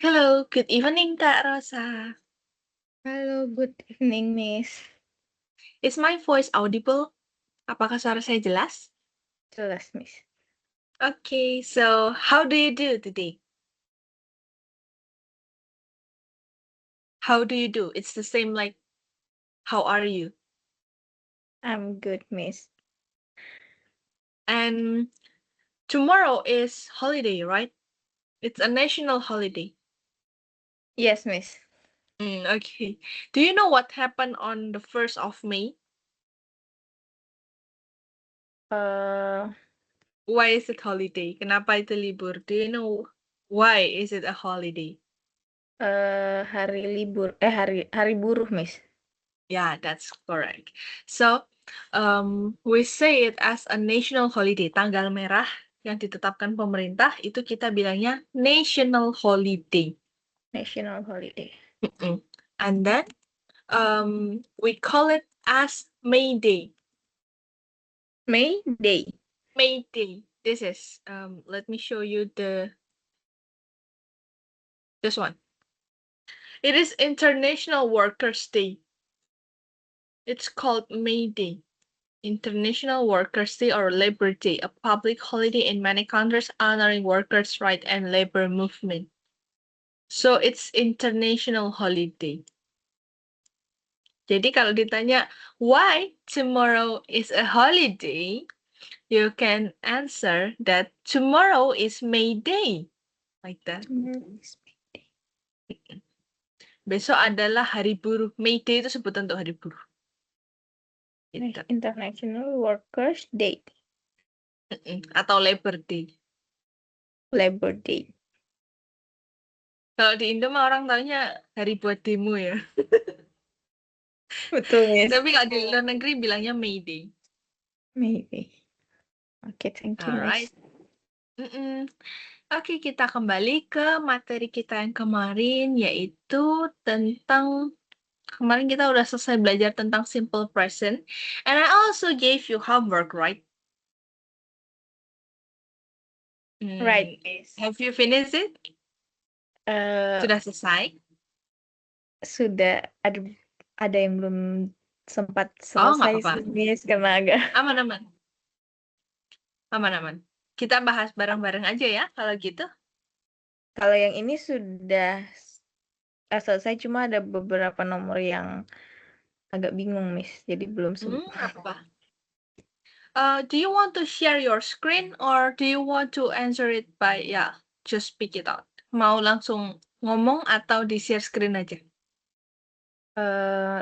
Hello, good evening, Kak Rosa. Halo, good evening, Miss. Is my voice audible? Apakah suara saya jelas? Jelas, Miss. Okay, so how do you do today? How do you do? It's the same like, how are you? I'm good, Miss. And tomorrow is holiday, right? It's a national holiday. Yes, Miss. Okay. Do you know what happened on the 1st of May? Uh, Why is it holiday? Kenapa itu libur? Do you know why is it a holiday? hari libur, hari buruh, Miss. Yeah, that's correct. So, we say it as a national holiday. Tanggal merah yang ditetapkan pemerintah itu kita bilangnya national holiday. National holiday. Mm-mm. And then we call it as May Day. May Day. May Day. This is let me show you this one. It is International Workers' Day. It's called May Day. International Workers' Day or Labor Day, a public holiday in many countries honoring workers' rights and labor movement. So it's international holiday. Jadi kalau ditanya why tomorrow is a holiday, you can answer that tomorrow is May Day. Like that. Tomorrow is May Day. Besok adalah hari buruh. May Day itu sebutan untuk hari buruh. Gitu. International Workers' Day. Atau Labor Day. Labor Day. Kalau di Indo mah orang taunya hari buat demo ya. Betul, Miss. Tapi kalau di luar negeri bilangnya May Day. May Day. Oke, thank you, Miss. Alright. Oke, kita kembali ke materi kita yang kemarin, yaitu tentang kemarin kita udah selesai belajar tentang simple present. And I also gave you homework, right? Right, Miss. Have you finished it? Eh, Sudah selesai? sudah ada yang belum sempat Oh, nggak selesai apa-apa. sih, Miss, karena agak Aman-aman. Aman-aman. Kita bahas bareng-bareng aja ya, kalau gitu. kalau yang ini sudah selesai, cuma ada beberapa nomor yang agak bingung, Miss. Jadi belum sempat. Nggak apa-apa. Do you want to share your screen or do you want to answer it by, just speak it out? Mau langsung ngomong atau di share screen aja?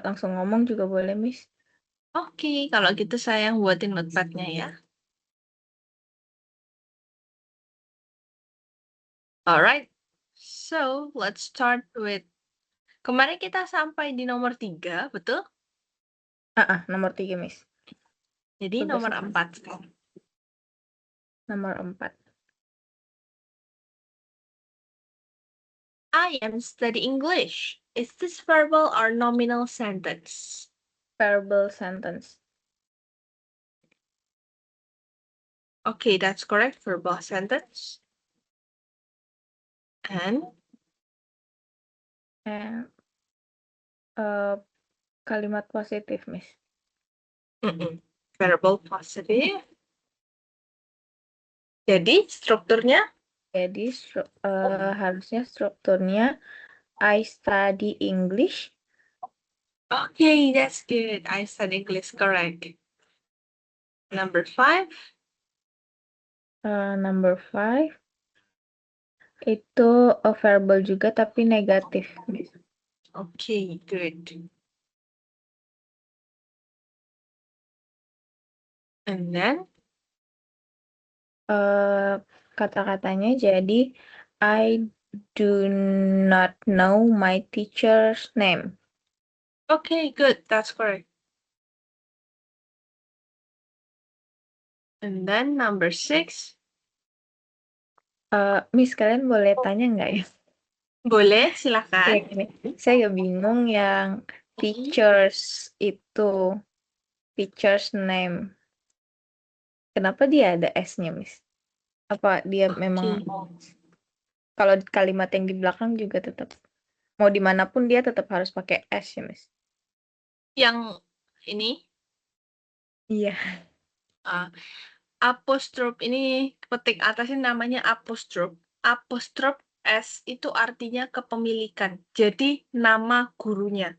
Langsung ngomong juga boleh, Miss. Oke, kalau gitu saya yang buatin notepad-nya ya. Alright, so let's start with kemarin kita sampai di nomor 3, betul? Nomor 3, Miss. Jadi Sudah nomor selesai. 4 sekarang. Nomor 4. I am studying English. Is this verbal or nominal sentence? Verbal sentence. Okay, that's correct, verbal sentence. And Kalimat positif, Miss. verbal positive. Jadi strukturnya? Jadi harusnya strukturnya I study English. Okay, that's good. I study English, correct. Number 5. Number 5 itu verbal juga tapi negatif, Miss. Okay, good. And then? Kata-katanya jadi I do not know my teacher's name. Okay, good. That's correct. And then number 6. Miss, kalian boleh tanya nggak ya? Boleh, silakan. Saya agak bingung yang teachers itu, teacher's name. Kenapa dia ada S-nya, Miss? Apa dia memang Kalau kalimat yang di belakang juga tetap mau dimanapun dia tetap harus pakai S ya, Miss? Yang ini Iya. Apostrof ini petik atasnya namanya apostrof. Apostrof S itu artinya kepemilikan. Jadi nama gurunya.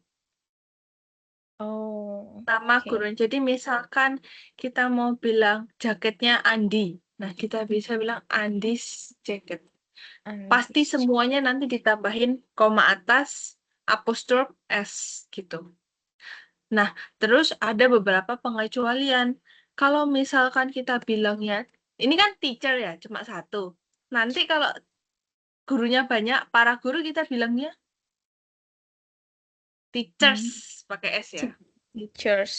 Oh, Nama oke. gurunya. Jadi misalkan kita mau bilang jaketnya Andi. Nah, kita bisa bilang Andi's jacket. Pasti Andi. semuanya nanti ditambahin koma atas apostrof S gitu. Nah, terus ada beberapa pengecualian. Kalau misalkan kita bilangnya, ini kan teacher ya, cuma satu. Nanti kalau gurunya banyak, para guru kita bilangnya teachers, pakai S ya. Teachers.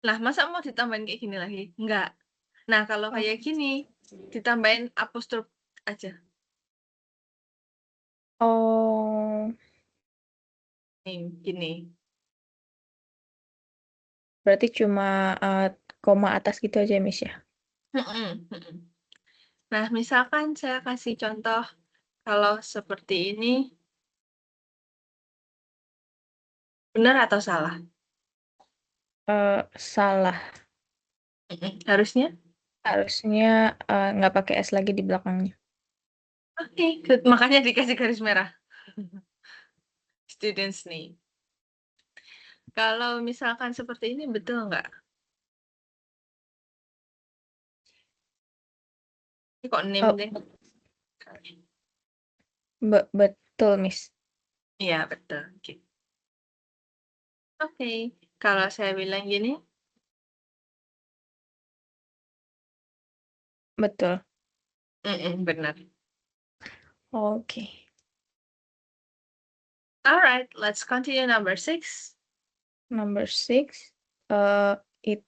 Nah, masa mau ditambahin kayak gini lagi? Enggak. Nah, kalau kayak gini, ditambahin apostrof aja. Oh, Nih, gini. berarti cuma koma atas gitu aja, Miss ya? Nah, misalkan saya kasih contoh, kalau seperti ini, benar atau salah? Salah. Harusnya? Harusnya nggak pakai S lagi di belakangnya. Oke, good. Makanya dikasih garis merah. Students name. Kalau misalkan seperti ini, betul nggak? Ini kok name Oh, deh? betul, Miss. Iya, betul. Oke. Kalau saya bilang gini, Betul. benar. Oke. Alright, let's continue number 6. Number 6. It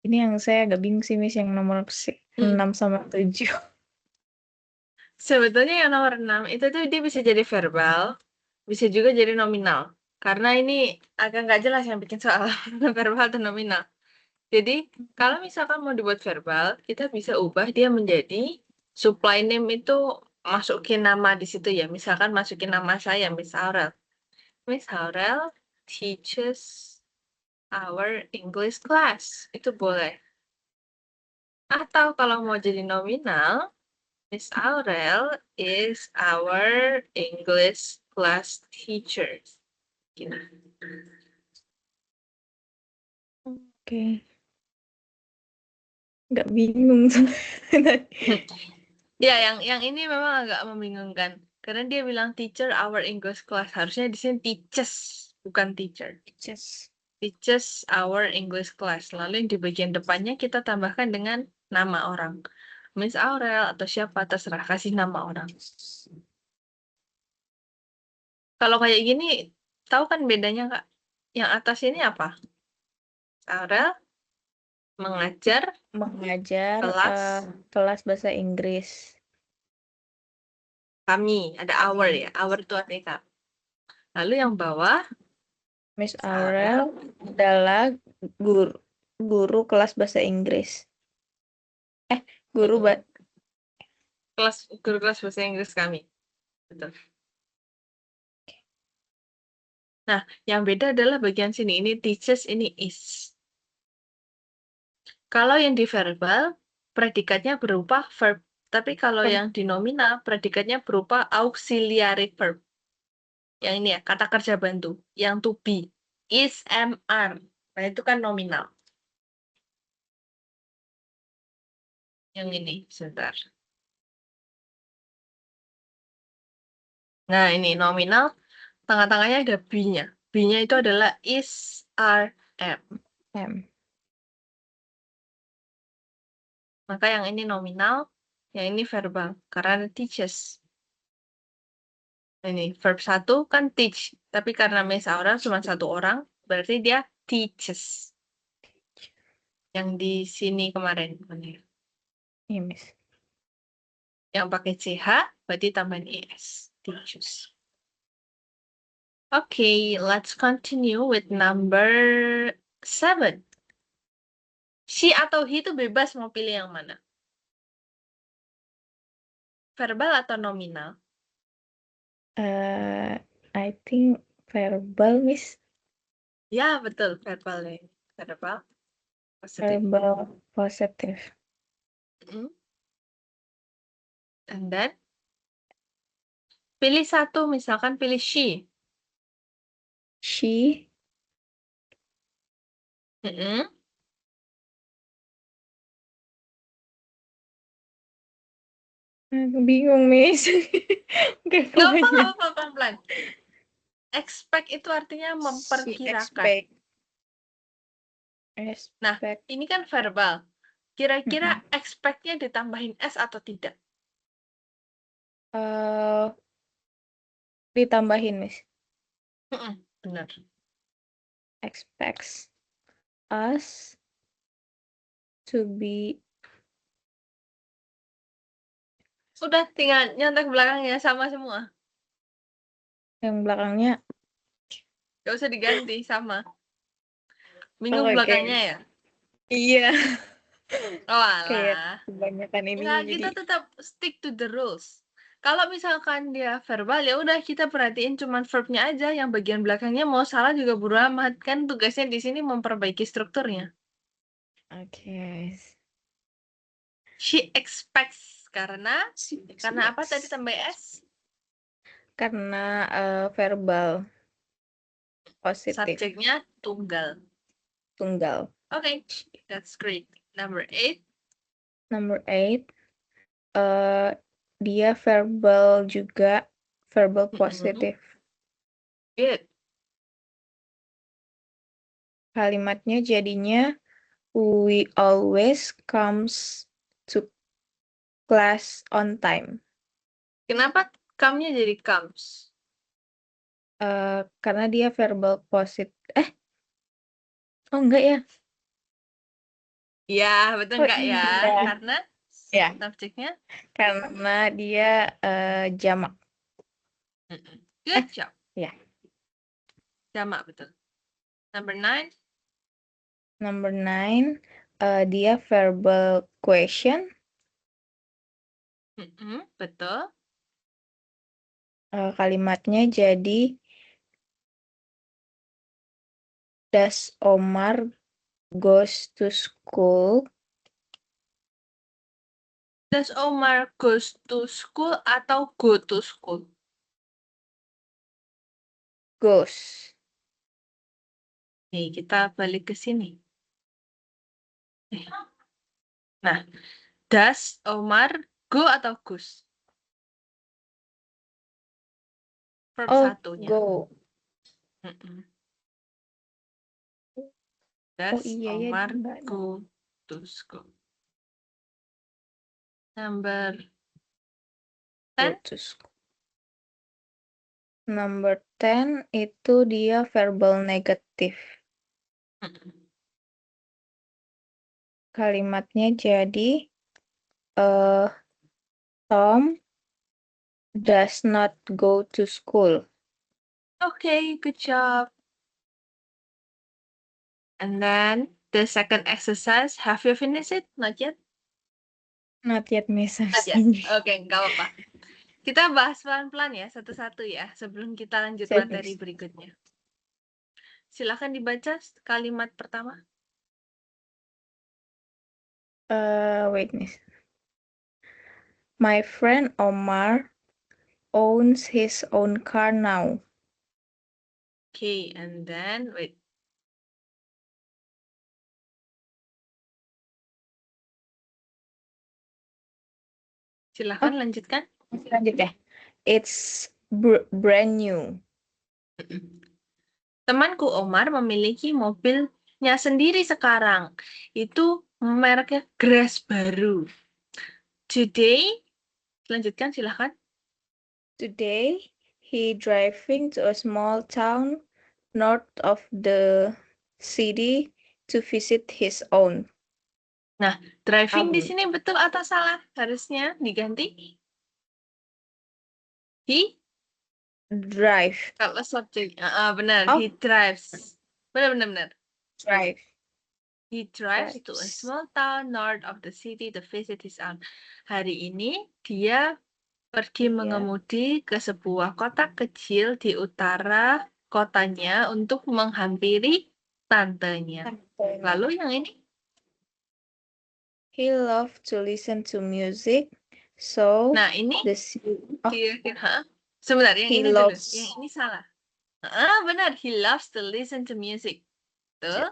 ini yang saya agak bingung sih, Miss, yang nomor 6 sama 7. Sebetulnya yang nomor 6 itu tuh dia bisa jadi verbal, bisa juga jadi nominal. Karena ini agak nggak jelas yang bikin soal verbal atau nominal. Jadi, kalau misalkan mau dibuat verbal, kita bisa ubah dia menjadi supply name itu masukin nama di situ ya. Misalkan masukin nama saya, Miss Aurel. Miss Aurel teaches our English class. Itu boleh. Atau kalau mau jadi nominal, Miss Aurel is our English class teacher. Gitu. Oke. Nggak bingung sebenarnya. Ya, yang ini memang agak membingungkan. Karena dia bilang teacher our English class. Harusnya di sini teaches, bukan teacher. Just Teaches our English class. Lalu yang di bagian depannya kita tambahkan dengan nama orang. Miss Aurel atau siapa, terserah. Kasih nama orang. Kalau kayak gini, tahu kan bedanya, Kak? Yang atas ini apa? Aurel mengajar mengajar kelas kelas bahasa Inggris. kami. Ada our ya. Our itu artinya kami. Lalu yang bawah, Miss Aurel Aurel adalah guru kelas bahasa Inggris. Guru guru kelas bahasa Inggris kami. Betul. Nah, yang beda adalah bagian sini. Ini teaches, ini is. Kalau yang di verbal, predikatnya berupa verb. Tapi kalau yang di nominal, predikatnya berupa auxiliary verb. Yang ini ya, kata kerja bantu. Yang to be. Is, am, are. Nah, itu kan nominal. Yang ini, sebentar. Nah, ini nominal. Tengah-tengahnya ada be-nya. Be-nya itu adalah is, are, am. M. Maka yang ini nominal, yang ini verbal. Karena ada teaches. Ini verb 1 kan teach. Tapi karena Miss Aura cuma satu orang, berarti dia teaches. Yang di sini kemarin. Iya, Miss. Yang pakai CH, berarti tambahan ES. Teaches. Okay, let's continue with number 7. She atau he itu bebas mau pilih yang mana. Verbal atau nominal? I think verbal, Miss. Ya, betul. Verbal ya. Verbal. Positif. Verbal positive. Mm. And then, pilih satu, misalkan pilih she. She. Mm-mm. Bingung, Miss. Oke, Nggak apa-apa, pokoknya. pelan-pelan. Expect itu artinya She memperkirakan. expect. Nah, Expect. ini kan verbal. Kira-kira Mm-mm. expect-nya ditambahin S atau tidak? Ditambahin, Miss. Benar. Expects us to be. Udah, tinggal nyontek belakangnya sama semua. Yang belakangnya. Gak usah diganti, sama. Bingung Oke. belakangnya ya? Iya. Oh Kayak alah. kebanyakan ininya Enggak, jadi. kita tetap stick to the rules. Kalau misalkan dia verbal, ya udah kita perhatiin cuman verbnya aja, yang bagian belakangnya mau salah juga bodo amat. Kan tugasnya di sini memperbaiki strukturnya. Oke. She expects karena apa tadi tambah S? Karena verbal positif Subjeknya tunggal. tunggal. Okay, that's great. Number 8. Number 8, dia verbal juga, verbal positif. Good. Kalimatnya jadinya we always comes to class on time. Kenapa come-nya jadi comes? Karena dia verbal positif. Oh enggak ya? Ya, betul Oh enggak ya? iya. Karena Ya. subjeknya Karena dia jamak. good job. Ya. Jamak, betul. Number 9. Number 9, dia verbal question. Betul. Kalimatnya jadi does Omar goes to school? Does Omar goes to school atau go to school? Goes. Nih, kita balik ke sini. Nah, does Omar go atau goes? Verb satunya. Go. Does Iya ya, Omar Mbak. go to school? Number Go 10. to school. Number 10 itu dia verbal negatif. Kalimatnya jadi Tom does not go to school. Okay, good job. And then the second exercise, have you finished it? Not yet? Not yet, Miss. Not yet. Oke, nggak apa-apa. Kita bahas pelan-pelan ya, satu-satu ya, sebelum kita lanjut Siap, materi Miss. berikutnya. Silakan dibaca kalimat pertama. Wait, Miss. My friend Omar owns his own car now. Okay, and then wait. Silakan lanjutkan. Lanjut ya. It's brand new. Temanku Omar memiliki mobilnya sendiri sekarang. Itu mereknya Grass baru. Today, lanjutkan silakan. Today, he driving to a small town north of the city to visit his own. Nah, driving di sini betul atau salah? Harusnya diganti. He Drive. kalau subjek. Benar, Oh. he drives. Benar. Drive. He drives to a small town north of the city to visit his own. Hari ini dia pergi Iya. mengemudi ke sebuah kota kecil di utara kotanya untuk menghampiri tantenya. Lalu yang ini? He loved to listen to music, so Nah, ini oh, kira-kira, sebentar, yang he ini dulu. loves Yang ini salah. Benar. He loves to listen to music. Tuh.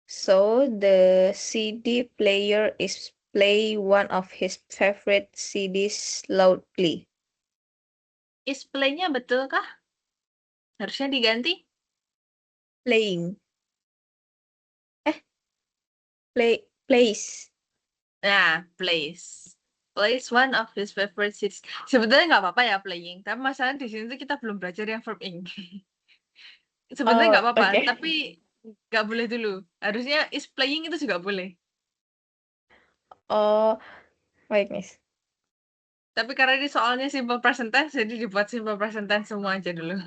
so the CD player is play one of his favorite CDs loudly. Is play-nya betul kah? Harusnya diganti? Playing. Plays. Nah, plays. Plays one of his favorite series. Sebetulnya nggak apa-apa ya playing, tapi masalahnya di sini tuh kita belum belajar yang verb ing. Sebetulnya nggak apa-apa, Okay. tapi nggak boleh dulu. Harusnya is playing itu juga boleh. Oh, wait, Miss. Tapi karena ini soalnya simple present tense, jadi dibuat simple present tense semua aja dulu.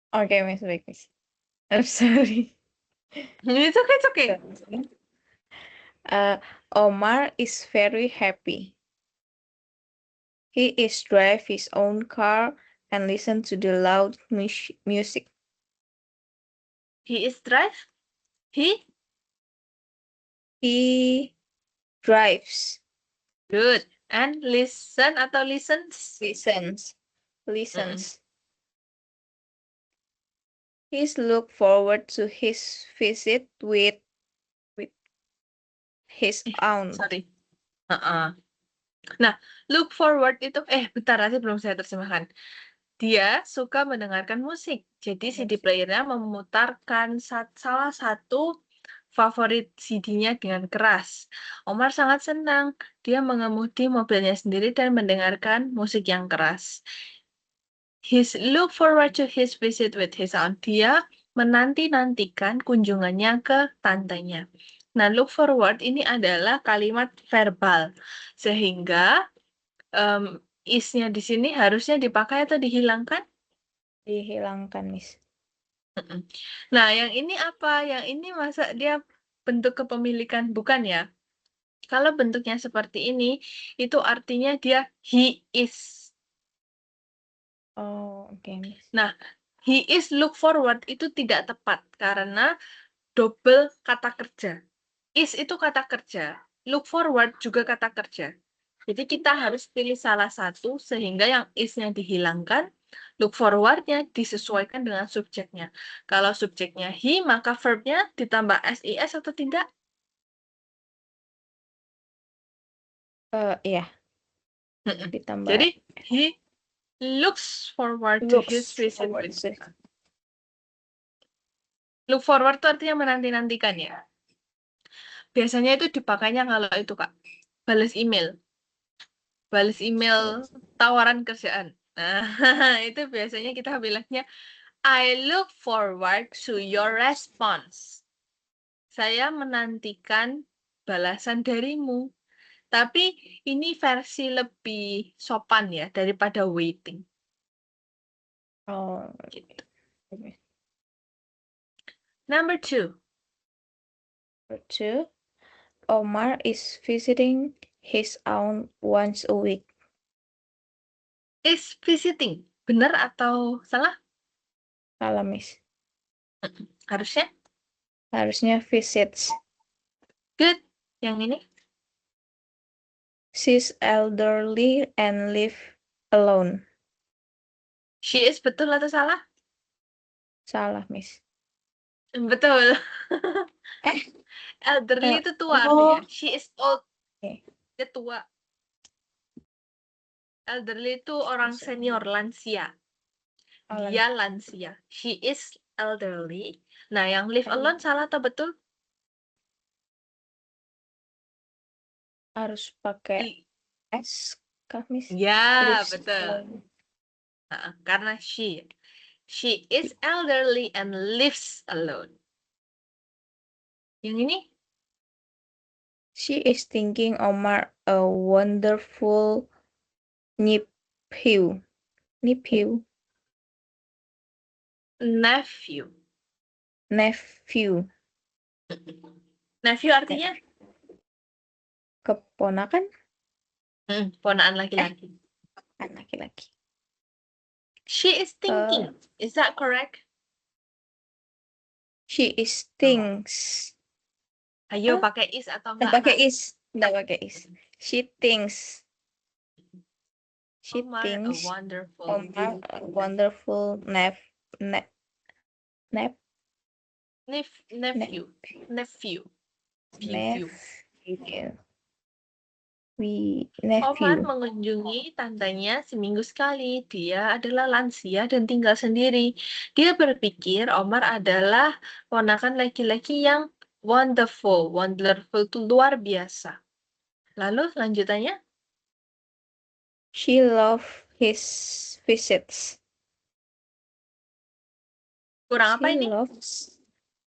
Okay, Miss, wait, Miss. I'm sorry. It's okay. Omar is very happy. He is drive his own car and listen to the loud music. He is drive. He Drives. good. And listen atau listens? Listens. He's look forward to his visit with his aunt. Sorry. Nah, look forward itu, bentar, nanti belum saya terjemahkan. Dia suka mendengarkan musik. Jadi CD player-nya memutarkan salah satu favorit CD-nya dengan keras. Omar sangat senang. Dia mengemudi mobilnya sendiri dan mendengarkan musik yang keras. His look forward to his visit with his aunt. Dia menanti-nantikan kunjungannya ke tantenya. Nah, look forward ini adalah kalimat verbal. Sehingga is-nya di sini harusnya dipakai atau dihilangkan? Dihilangkan, Miss. Nah, yang ini apa? Yang ini masa dia bentuk kepemilikan? Bukan ya? Kalau bentuknya seperti ini, itu artinya dia he is. Oh, okay, Miss. Nah, he is look forward itu tidak tepat karena double kata kerja. Is itu kata kerja, look forward juga kata kerja. Jadi kita harus pilih salah satu sehingga yang is-nya dihilangkan, look forward-nya disesuaikan dengan subjeknya. Kalau subjeknya he, maka verb-nya ditambah SIS atau tidak? Iya, ditambah Jadi, he looks forward to his visit. Look forward itu artinya menanti-nantikan ya. Biasanya itu dipakainya kalau itu, Kak. Balas email. Balas email tawaran kerjaan. Nah, itu biasanya kita bilangnya, I look forward to your response. Saya menantikan balasan darimu. Tapi ini versi lebih sopan ya daripada waiting. Oh, Gitu. okay. Number 2. Number 2, Omar is visiting his aunt once a week. Is visiting. Benar atau salah? Salah, Miss. Harusnya Harusnya visits. good. Yang ini She's elderly and live alone. she is betul atau salah? Salah, Miss. Betul. Elderly itu tua artinya. She is old. Okay. Dia tua. Elderly itu orang senior, lansia. Dia lansia. She is elderly. Nah, yang live alone salah atau betul? Harus pakai S kah, Miss? Ya, Lives betul. alone. Karena she is elderly and lives alone. Yang ini? She is thinking Omar a wonderful nephew. Nephew. Nephew artinya? Keponakan? Ponakan laki-laki. Kan laki-laki. She is thinking. Is that correct? She is thinks. Ayo Hah? pakai is atau enggak, Pakai Nak? is. Nggak pakai is. She thinks. She Omar, a thinks wonderful. Omar a wonderful nephew. Nephew. Nephew. Omar Nephew. mengunjungi tantenya seminggu sekali. Dia adalah lansia dan tinggal sendiri. Dia berpikir Omar adalah ponakan laki-laki yang wonderful. Wonderful itu luar biasa. Lalu selanjutnya, She loves his visits. kurang apa She ini? loves.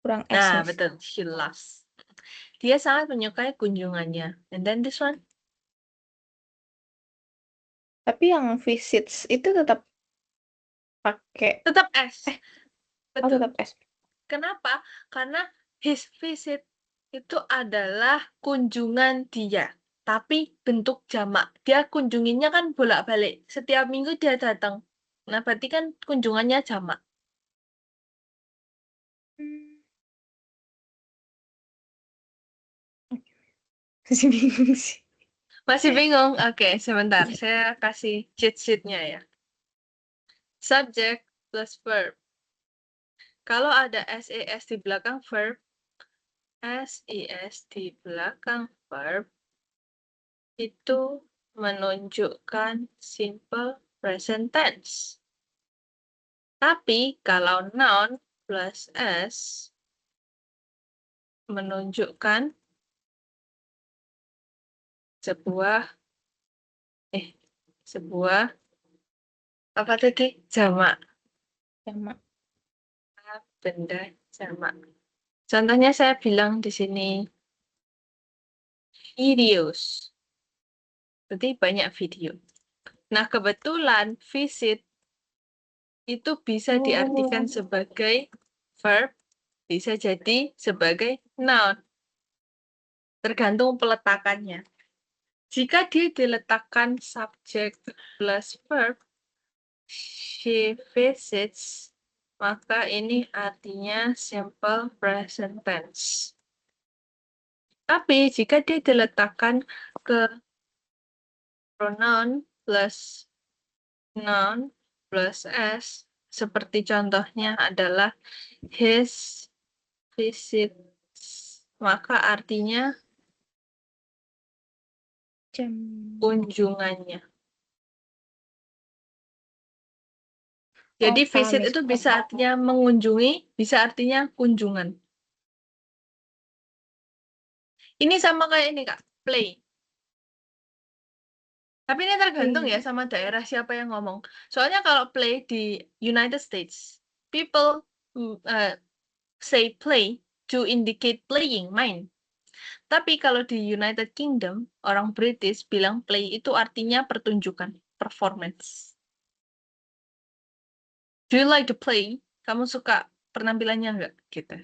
Kurang S, Nah, Miss. betul. She loves. Dia sangat menyukai kunjungannya. And then this one? Tapi yang visits itu tetap pakai Tetap S. oh, Betul. tetap S. Kenapa? Karena his visit itu adalah kunjungan dia. Tapi bentuk jamak. Dia kunjunginya kan bolak-balik. Setiap minggu dia datang. Nah, berarti kan kunjungannya jamak. Masih bingung sih. Masih bingung? Oke, sebentar. Saya kasih cheat sheet-nya ya. Subject plus verb. Kalau ada SES di belakang verb, SES di belakang verb, itu menunjukkan simple present tense. Tapi kalau noun plus S menunjukkan sebuah apa tadi? Jamak. Sama. Benda jamak. Contohnya saya bilang di sini videos. Berarti banyak video. Nah, kebetulan visit itu bisa diartikan sebagai verb, bisa jadi sebagai noun. Tergantung peletakannya. Jika dia diletakkan subject plus verb, she visits, maka ini artinya simple present tense. Tapi jika dia diletakkan ke pronoun plus noun plus S, seperti contohnya adalah his visits, maka artinya kunjungannya. Jadi visit itu bisa artinya mengunjungi, bisa artinya kunjungan. Ini sama kayak ini, Kak, play. Tapi ini tergantung ya sama daerah siapa yang ngomong. Soalnya kalau play di United States, people say play to indicate playing, main. Tapi kalau di United Kingdom, orang British bilang play itu artinya pertunjukan, performance. Do you like to play? Kamu suka penampilannya nggak? Gitu.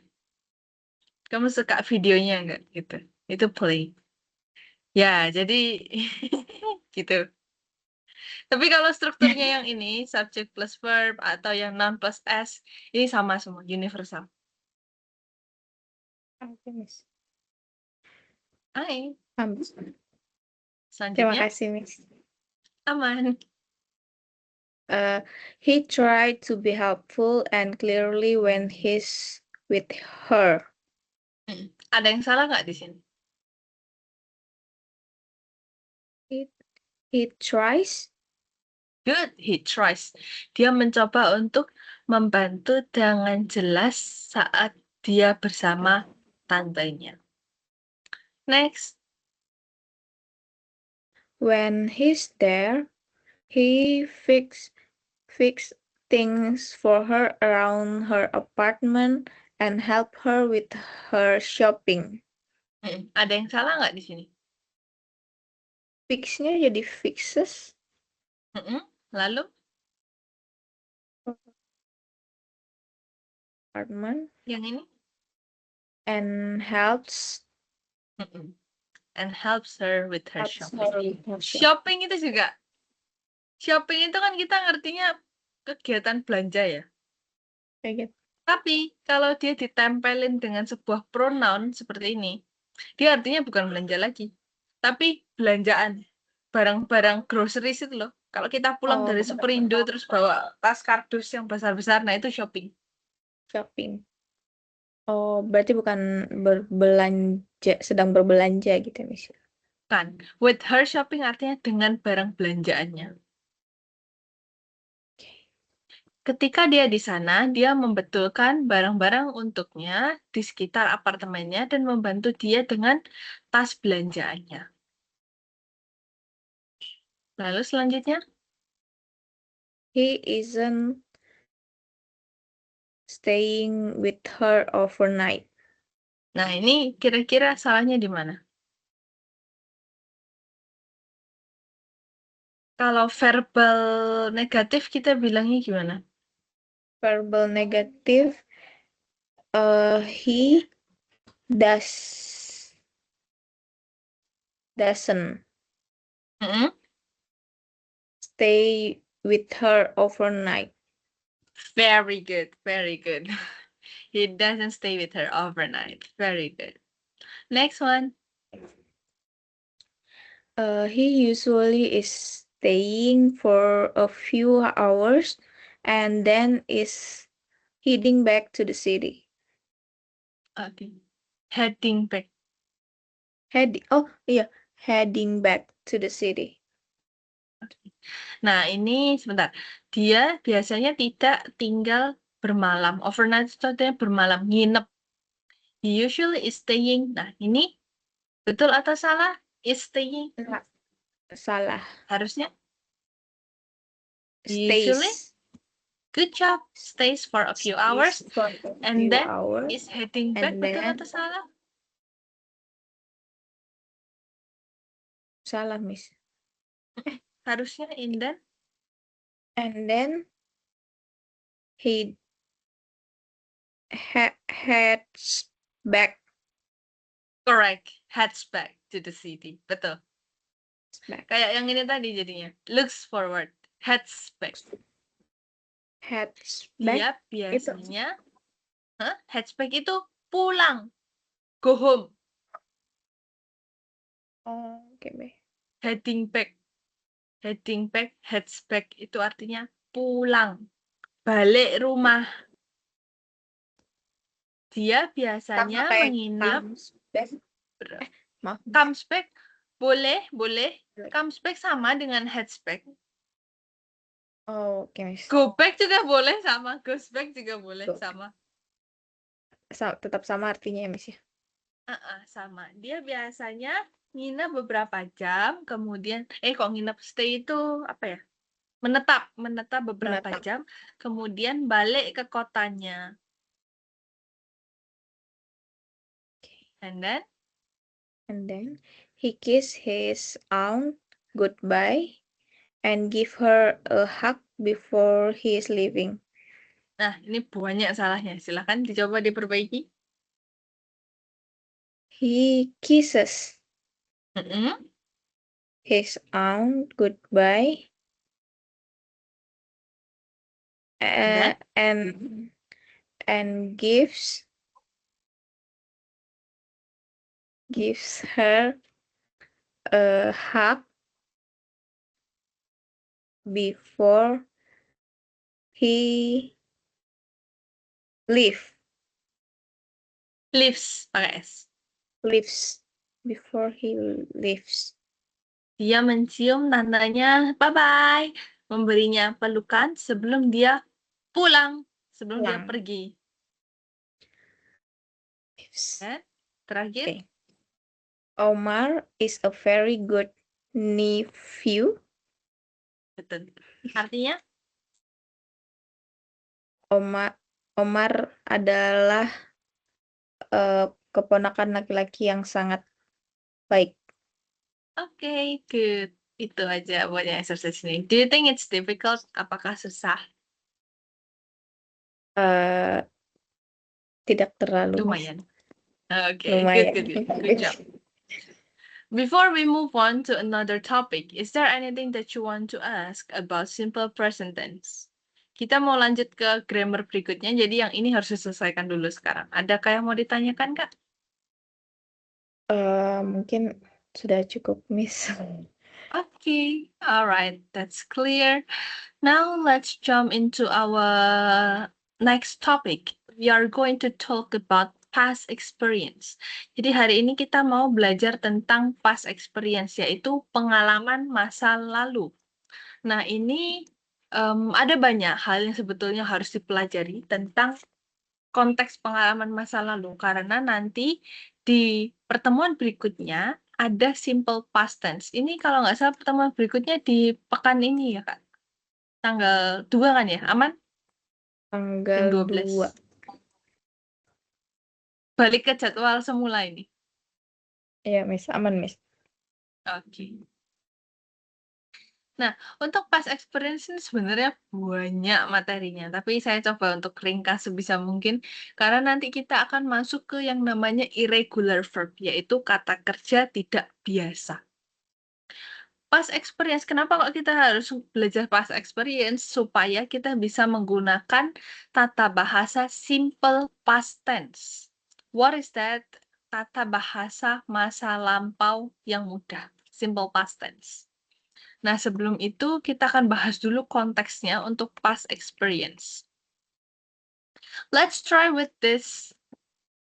Kamu suka videonya nggak? Gitu. Itu play. Ya, jadi gitu. Tapi kalau strukturnya yang ini, subject plus verb atau yang noun plus S, ini sama semua, universal. Oke, Miss. Hai, Terima selanjutnya kasih, Miss. aman. He tried to be helpful and clearly when he's with her. Ada yang salah nggak di sini? He tries. Good, he tries. Dia mencoba untuk membantu dengan jelas saat dia bersama tantenya. Next. When he's there, he fix things for her around her apartment and help her with her shopping. Ada yang salah nggak di sini? Fix-nya jadi fixes. Lalu? Apartment. Yang ini? And helps. and helps her with her Helps shopping. her with her Shopping itu juga. Shopping itu kan kita ngertinya kegiatan belanja ya. Kayak gitu. Tapi kalau dia ditempelin dengan sebuah pronoun seperti ini, dia artinya bukan belanja lagi, tapi belanjaan. Barang-barang groceries itu loh. Kalau kita pulang dari Superindo terus bawa tas kardus yang besar-besar, nah itu shopping. Shopping. Oh, berarti bukan berbelanja, sedang berbelanja gitu ya, Miss. Kan, with her shopping artinya dengan barang belanjaannya. Ketika dia di sana, dia membetulkan barang-barang untuknya di sekitar apartemennya dan membantu dia dengan tas belanjaannya. Lalu selanjutnya, He isn't staying with her overnight. nah ini kira-kira salahnya di mana? Kalau verbal negatif kita bilangnya gimana? Verbal negative, he doesn't Mm-mm. stay with her overnight. Very good, very good. He doesn't stay with her overnight. Very good. Next one. He usually is staying for a few hours and then is heading back to the city. Okay. Heading back. Heading back to the city. Nah, ini sebentar. Dia biasanya tidak tinggal bermalam. Overnight itu artinya bermalam, nginep. He usually is staying. Nah, ini betul atau salah? Is staying. Salah. Harusnya usually. Stays. Good job. Stays for a few hours. For a And few then hours. is heading back. And Betul then atau salah? salah, Miss. Harusnya in then. And then he heads back. Correct. Heads back to the city. Betul. Back. Kayak yang ini tadi jadinya. Looks forward. Heads back. Heads Dia back. biasanya heads back itu pulang. Go home. Oh, oke, okay. Heading back. Heading back, heads back itu artinya pulang. Balik rumah. Dia biasanya menginap. Comes back. Boleh. Comes back sama dengan heads back. Oh, oke, okay. Go back juga boleh sama. Goes back juga boleh sama. Tetap sama artinya ya, Miss ya? Sama. Dia biasanya nginep beberapa jam, kemudian kok nginep stay itu apa ya? Menetap beberapa jam, kemudian balik ke kotanya. And then he kiss his aunt goodbye and give her a hug before he is leaving. Nah, ini banyak salahnya. Silahkan dicoba diperbaiki. He kisses his aunt goodbye and gives her a hug before he leaves. Pakai S. Before he leaves. Dia mencium tandanya bye-bye. Memberinya pelukan sebelum dia pulang. Sebelum dia pergi. Dan terakhir. Okay. Omar is a very good nephew. Betul. Artinya? Omar adalah keponakan laki-laki yang sangat baik. Okay, good. Itu aja buat yang exercise ini. Do you think it's difficult? Apakah susah? Tidak terlalu. Lumayan. Okay, good job. Before we move on to another topic, is there anything that you want to ask about simple present tense? Kita mau lanjut ke grammar berikutnya, jadi yang ini harus diselesaikan dulu sekarang. Adakah yang mau ditanyakan, Kak? Mungkin sudah cukup, Miss. Okay, alright, that's clear. Now let's jump into our next topic. We are going to talk about past experience. Jadi hari ini kita mau belajar tentang past experience, yaitu pengalaman masa lalu. Nah, ini ada banyak hal yang sebetulnya harus dipelajari tentang konteks pengalaman masa lalu, karena nanti di pertemuan berikutnya ada simple past tense. Ini kalau nggak salah pertemuan berikutnya di pekan ini ya, Kak? Tanggal 2 kan ya? Aman? Tanggal Jam 2. 12. Balik ke jadwal semula ini. Iya, Miss. Aman, Miss. Oke. Nah, untuk past experience ini sebenarnya banyak materinya, tapi saya coba untuk ringkas sebisa mungkin, karena nanti kita akan masuk ke yang namanya irregular verb, yaitu kata kerja tidak biasa. Past experience, kenapa kok kita harus belajar past experience? Supaya kita bisa menggunakan tata bahasa simple past tense. What is that? Tata bahasa masa lampau yang mudah, simple past tense. Nah, sebelum itu kita akan bahas dulu konteksnya untuk past experience. Let's try with this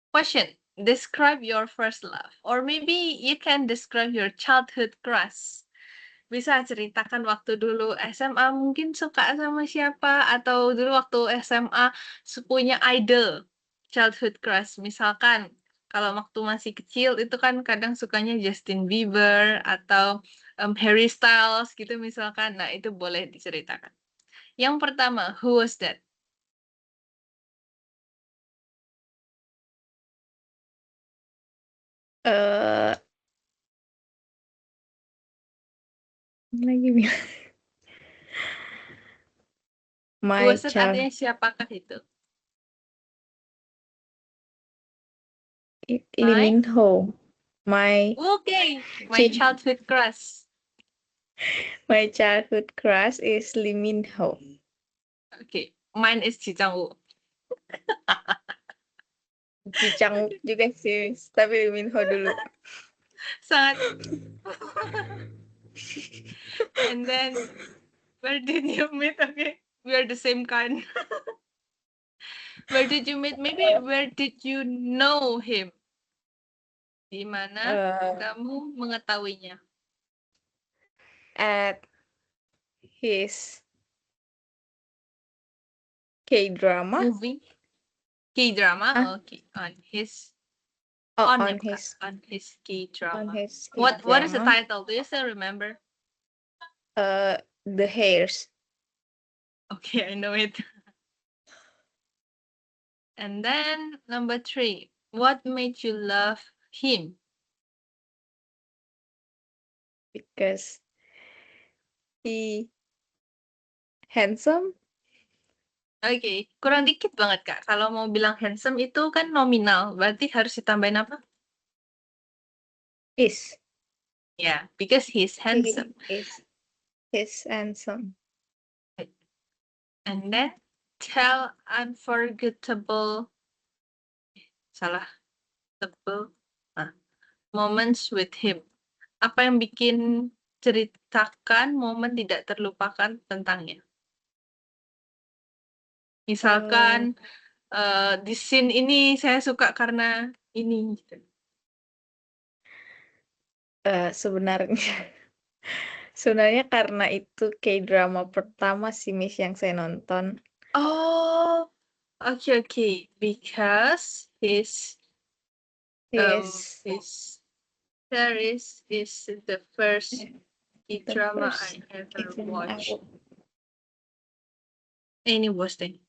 question. Describe your first love. Or maybe you can describe your childhood crush. Bisa ceritakan waktu dulu SMA mungkin suka sama siapa, atau dulu waktu SMA punya idol, childhood crush. Misalkan kalau waktu masih kecil itu kan kadang sukanya Justin Bieber atau Harry Styles gitu misalkan. Nah, itu boleh diceritakan. Yang pertama, who was that? Eh, lagi bilang. Who My was that child, artinya siapakah itu? Lee My? Min Ho. My Okay, my childhood crush. my childhood crush is Lee Min Ho. Okay, mine is Ji Chang-wook. Ji Chang juga sih, tapi Lee Min Ho dulu. Sangat. And then, where did you meet? Okay, we are the same kind. Where did you meet? Maybe where did you know him? Di mana kamu mengetahuinya? At his K-drama. Movie? K-drama? Huh? Okay, on his On his K-drama. on his What is the K-drama. title? Do you still remember? The Hairs. Okay, I know it. And then number 3, what made you love him? Because he handsome. Oke, kurang dikit banget, Kak. Kalau mau bilang handsome itu kan nominal, berarti harus ditambahin apa? Is. Yeah, because he's handsome. He's handsome. And then tell unforgettable moments with him. Apa yang bikin ceritakan momen tidak terlupakan tentangnya? Misalkan di scene ini saya suka karena ini gitu. Sebenarnya karena itu K-drama pertama sih, Miss, yang saya nonton. Oh, okay. Because his series is the first drama I ever watched. Ini Boston.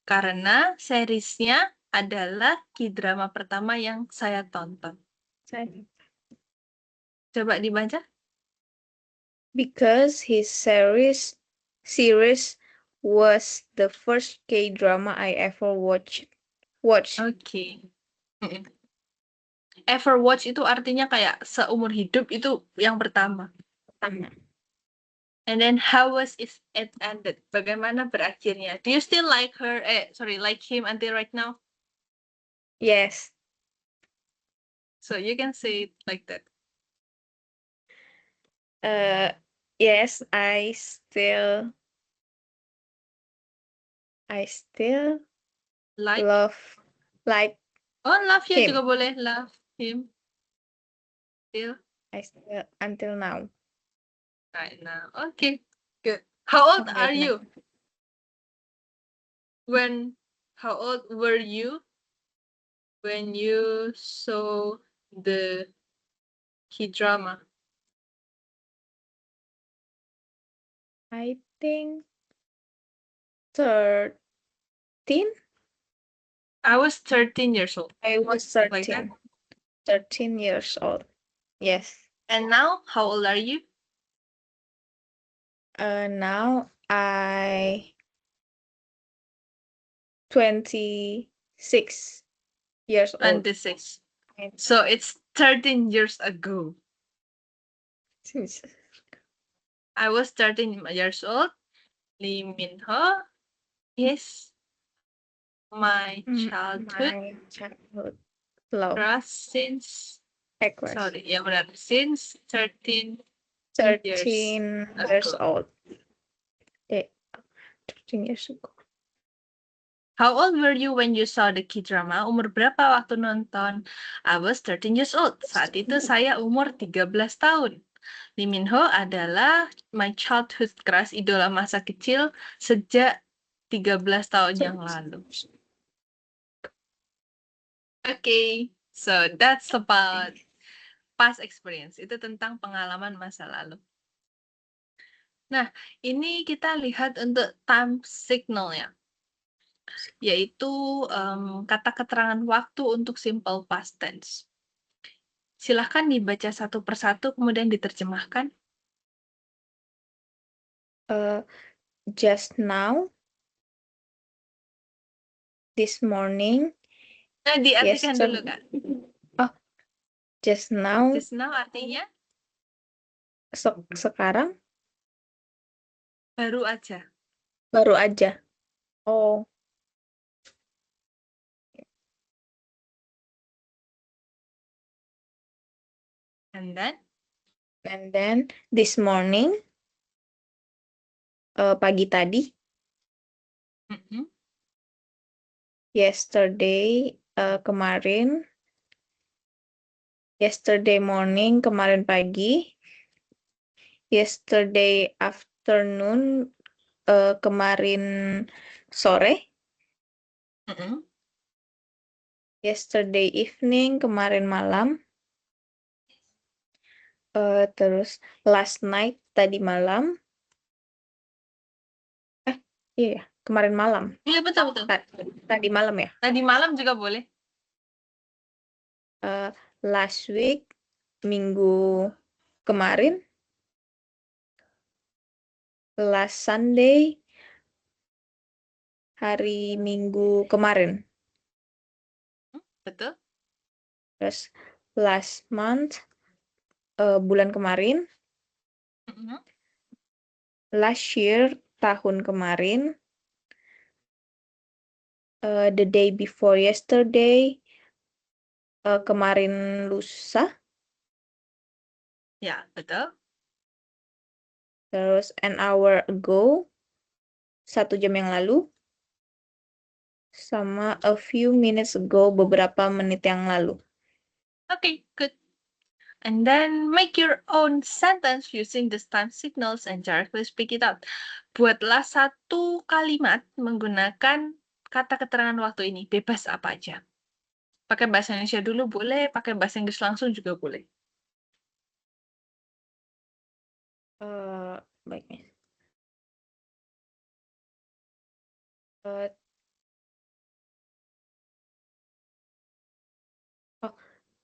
Karena seriesnya adalah K-drama pertama yang saya tonton. Coba dibaca. Because his series was the first K-drama I ever watched. Okay. ever watch itu artinya kayak seumur hidup itu yang pertama. And then how was it ended? Bagaimana berakhirnya? Do you still like her? Like him until right now? Yes. So you can say it like that. Yes, I still Like? like Oh, love you him. juga boleh. Love him. Still? I still until now. Right now. Okay, good. How old Right are now. you? How old were you when you saw the K-drama? I think 13. I was 13 years old. I was Like 13. that. 13 years old. Yes. And now, how old are you? Now I 26 years old. 26. So it's 13 years ago. I was 13 years old. Lee Min-ho is my childhood love crush since equals ya benar, since 13 years old. 13 years ago. How old were you when you saw the K-drama? Umur berapa waktu nonton? I was 13 years old. Saat itu saya umur 13 tahun. Lee Min-ho adalah my childhood crush, idola masa kecil sejak 13 tahun yang lalu. Okay, so that's about past experience. Itu tentang pengalaman masa lalu. Nah, ini kita lihat untuk time signal-nya, yaitu kata keterangan waktu untuk simple past tense. Silahkan dibaca satu persatu, kemudian diterjemahkan. Just now, this morning. Nah, diartikan dulu, Kak. Oh, just now. Just now artinya? Sekarang? Baru aja. Baru aja. Oh. And then this morning. Pagi tadi. Yesterday, kemarin. Yesterday morning, kemarin pagi. Yesterday afternoon, kemarin sore. Yesterday evening, kemarin malam. Terus last night, tadi malam. Iya, kemarin malam. Iya, betul. Tadi malam ya? Tadi malam juga boleh. Last week, minggu kemarin. Last Sunday, hari Minggu kemarin. Betul. Terus last month, bulan kemarin. Last year, tahun kemarin. The day before yesterday, kemarin lusa. Ya, betul. Terus an hour ago, 1 jam yang lalu. Sama a few minutes ago, beberapa menit yang lalu. Okay, good. And then make your own sentence using the time signals and directly speak it out. Buatlah satu kalimat menggunakan kata keterangan waktu ini. Bebas apa aja. Pakai bahasa Indonesia dulu boleh, pakai bahasa Inggris langsung juga boleh. Baik.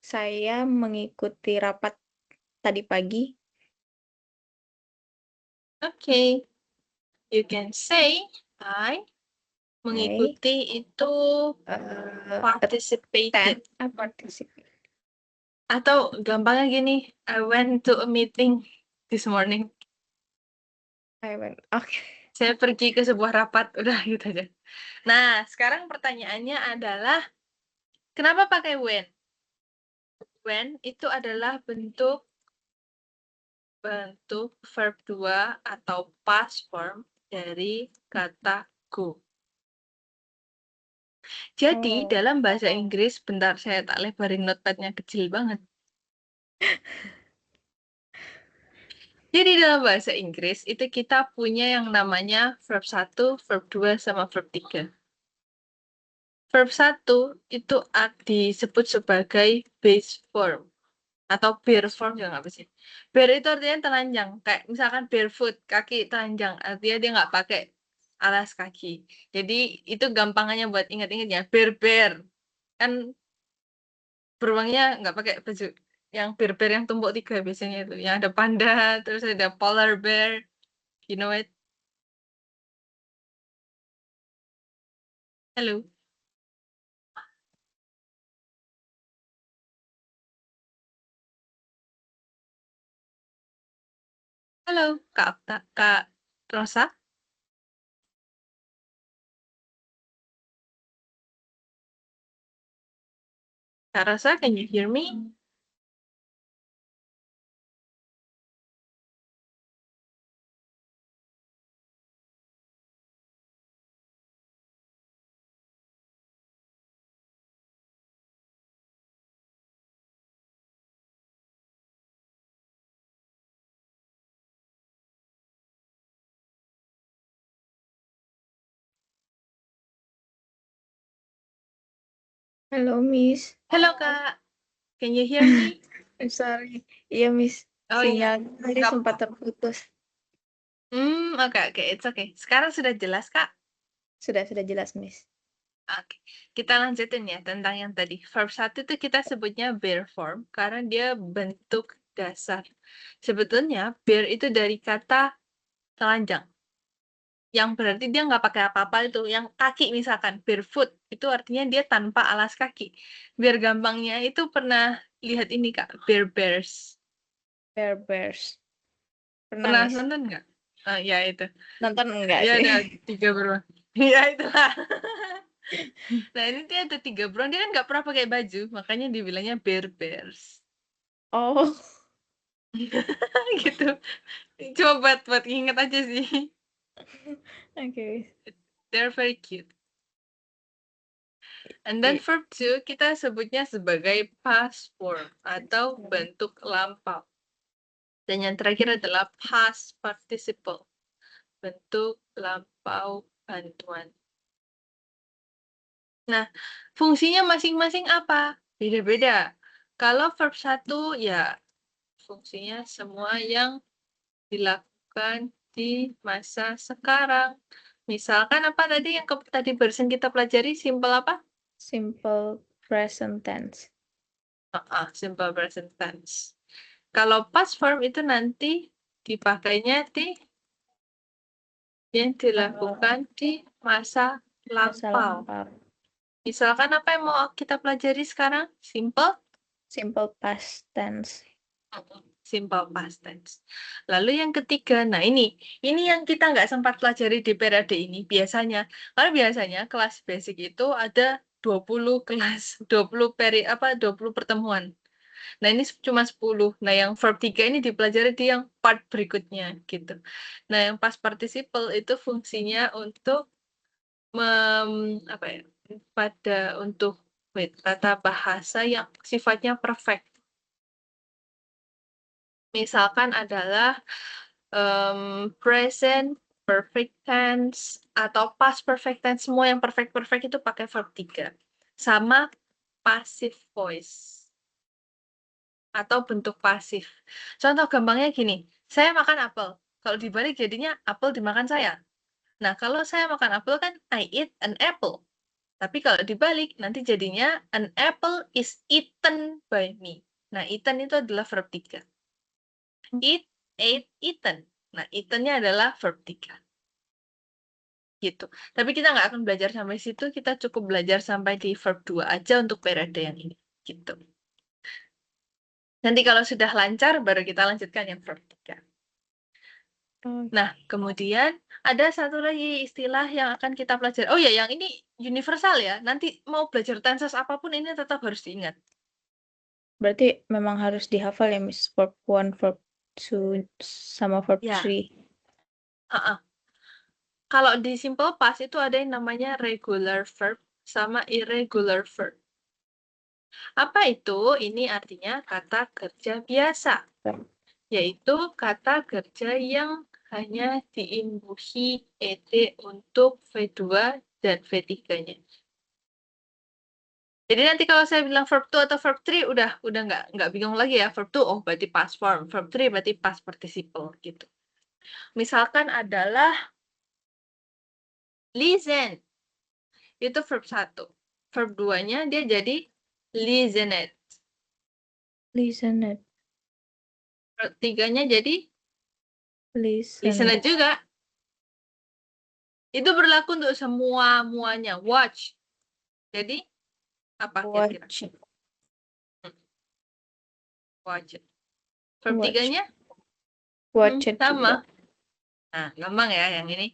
Saya mengikuti rapat tadi pagi. Okay. You can say I mengikuti itu participated. Atau gampangnya gini, I went to a meeting this morning. Oke. Saya pergi ke sebuah rapat, udah gitu aja. Nah, sekarang pertanyaannya adalah, kenapa pakai when? When itu adalah bentuk verb 2 atau past form dari kata go. Jadi, Oh. dalam bahasa Inggris, bentar saya tak lebarin notepadnya kecil banget. Jadi dalam bahasa Inggris itu kita punya yang namanya verb 1, verb 2, sama verb 3. Verb 1 itu disebut sebagai base form atau bare form juga nggak apa sih. Bare itu artinya telanjang, kayak misalkan barefoot, kaki telanjang, artinya dia nggak pakai alas kaki. Jadi itu gampangannya buat ingat-ingatnya, bare. Kan beruangnya nggak pakai baju yang bare yang tumpuk 3 biasanya itu. Yang ada panda, terus ada polar bear, you know it? Halo? Halo, Kak Rosa? Kak Rosa, can you hear me? Halo, Miss. Halo, Kak. Can you hear me? Sorry. Iya, Miss. Oh iya. Sinyal tadi Nggak sempat terputus. oke, it's okay. Sekarang sudah jelas, Kak? Sudah jelas, Miss. Oke. Kita lanjutin ya tentang yang tadi. Verb 1 itu kita sebutnya bare form karena dia bentuk dasar. Sebetulnya bare itu dari kata telanjang. Yang berarti dia nggak pakai apa-apa itu. Yang kaki misalkan, barefoot, itu artinya dia tanpa alas kaki. Biar gampangnya itu pernah lihat ini, Kak, Bare Bears. Bear Bears. Pernah, Pernah Miss. nonton nggak? Ya itu. Nonton enggak Ya sih? ada 3 beruang. Ya itulah. Nah ini dia ada 3 beruang, dia kan nggak pernah pakai baju, makanya dibilangnya Bare Bears. Oh, Gitu. Coba buat inget aja sih. oke. They're very cute. And then I- verb 2 kita sebutnya sebagai past form atau bentuk lampau. Dan yang terakhir adalah past participle, bentuk lampau bantuan. Nah, fungsinya masing-masing apa? Beda-beda. Kalau verb 1 ya fungsinya semua yang dilakukan di masa sekarang. Misalkan apa tadi yang tadi barusan kita pelajari, simple apa? Simple present tense. Simple present tense. Kalau past form itu nanti dipakainya di yang dilakukan di masa Masa lampau. lampau. Misalkan apa yang mau kita pelajari sekarang? Simple? Simple past tense. Simple past tense. Lalu yang ketiga, nah ini yang kita nggak sempat pelajari di periode ini biasanya. Karena biasanya kelas basic itu ada 20 kelas, 20 pertemuan. Nah, ini cuma 10. Nah, yang verb 3 ini dipelajari di yang part berikutnya gitu. Nah, yang past participle itu fungsinya untuk apa ya? Untuk tata bahasa yang sifatnya perfect. Misalkan adalah present perfect tense atau past perfect tense, semua yang perfect itu pakai verb 3. Sama passive voice atau bentuk pasif. Contoh gampangnya gini, saya makan apel. Kalau dibalik jadinya apel dimakan saya. Nah, kalau saya makan apel kan I eat an apple. Tapi kalau dibalik nanti jadinya an apple is eaten by me. Nah, eaten itu adalah verb 3. Eat, ate, eaten. Nah, eaten-nya adalah verb 3. Gitu. Tapi kita nggak akan belajar sampai situ, kita cukup belajar sampai di verb 2 aja untuk periode yang ini. Gitu. Nanti kalau sudah lancar, baru kita lanjutkan yang verb 3. Oh, Nah, kemudian ada satu lagi istilah yang akan kita pelajari. Oh ya, yang ini universal ya. Nanti mau belajar tenses apapun ini tetap harus diingat. berarti memang harus dihafal ya, Miss. Verb 1, verb 2, sama verb Ya, 3. uh-uh. Kalau di simple past itu ada yang namanya regular verb sama irregular verb. Apa itu? Ini artinya kata kerja biasa, yaitu kata kerja yang hanya diimbuhi ed untuk V2 dan V3-nya. Jadi nanti kalau saya bilang verb 2 atau verb 3 udah nggak bingung lagi ya. Verb 2 oh berarti past form, verb 3 berarti past participle gitu. Misalkan adalah listen. Itu verb 1. Verb 2-nya dia jadi listened. Listened. Verb 3-nya jadi Listened. listened juga. Itu berlaku untuk muanya. Watch. Jadi apa kira-kira? Watch. Watch. Verb Watch. 3-nya Watch it juga. sama. Nah, gampang ya yang ini.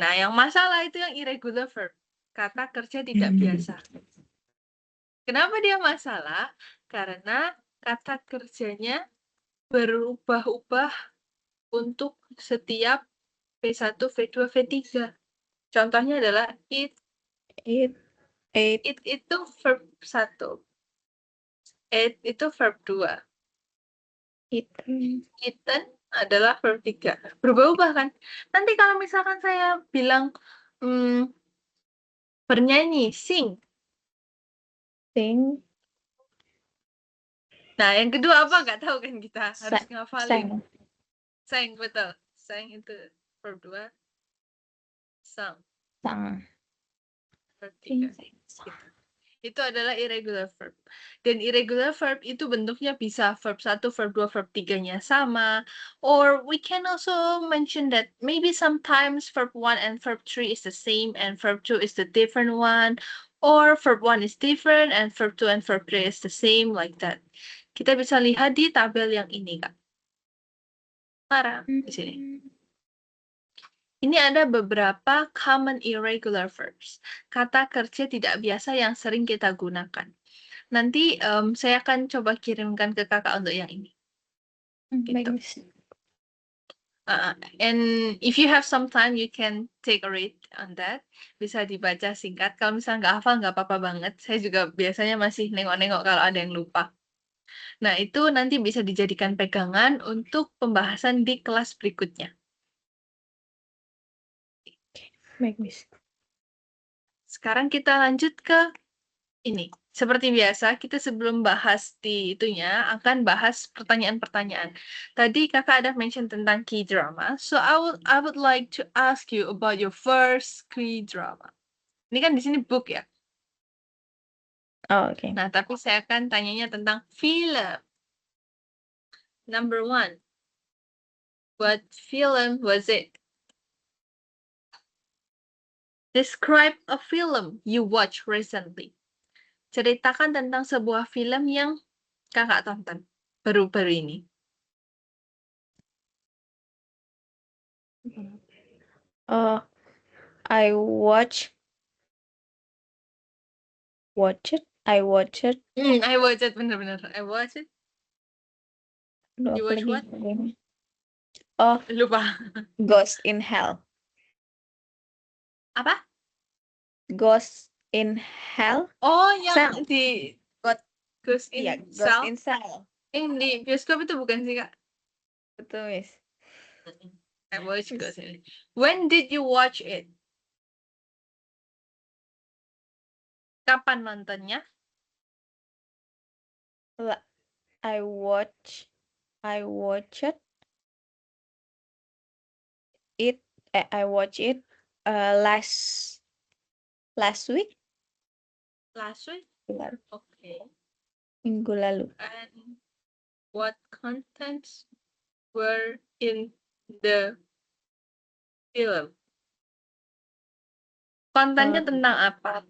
Nah, yang masalah itu yang irregular verb. Kata kerja tidak biasa. Kenapa dia masalah? Karena kata kerjanya berubah-ubah untuk setiap V1, V2, V3. Contohnya adalah eat. Eat. Eat. Eat itu verb 1. Eat itu verb 2. Eaten. Eaten adalah verb 3. Berubah-ubah kan? Nanti kalau misalkan saya bilang bernyanyi, sing. Sing. Nah, yang kedua apa? Nggak tahu kan kita. Harus Sang. ngafalin. Sang. Sang, betul. Sang itu verb 2. Sang, Sang. verb 3. Sing. Sang. Gitu. Itu adalah irregular verb. Dan irregular verb itu bentuknya bisa verb 1, verb 2, verb 3-nya sama. Or we can also mention that maybe sometimes verb 1 and verb 3 is the same and verb 2 is the different one. Or verb 1 is different and verb 2 and verb 3 is the same, like that. Kita bisa lihat di tabel yang ini, Kak. Mara, di sini. Ini ada beberapa common irregular verbs. Kata kerja tidak biasa yang sering kita gunakan. Nanti saya akan coba kirimkan ke kakak untuk yang ini. Baik, Gitu. Miss. And if you have some time, you can take a read on that. Bisa dibaca singkat. Kalau misalnya nggak hafal, nggak apa-apa banget. Saya juga biasanya masih nengok-nengok kalau ada yang lupa. Nah, itu nanti bisa dijadikan pegangan untuk pembahasan di kelas berikutnya. Baik, Miss. Sekarang kita lanjut ke ini. Seperti biasa, kita sebelum bahas di itunya, akan bahas pertanyaan-pertanyaan. Tadi kakak ada mention tentang K-drama. So, I would like to ask you about your first K-drama. Ini kan di sini book ya. Oh, okay. Nah, tapi saya akan tanyanya tentang film. Number 1. What film was it? Describe a film you watched recently. Ceritakan tentang sebuah film yang kakak tonton baru-baru ini. I watch it. I watch it. I watch it, bener-bener. I watch it. Aduh, You apa watch lagi? what? Oh, Lupa. Ghost in Hell. Apa? Ghost in Hell. Oh, yang Cell. di God. Ghost Iya, in Ghost Cell. in Cell. Yang di bioskop itu bukan sih, Kak? Betul, Miss. I watch Ghost in. When did you watch it? Kapan nontonnya? I watch it. I watch it last week. Last week? Lalu. Okay. Minggu lalu. And what contents were in the film? Kontennya tentang apa?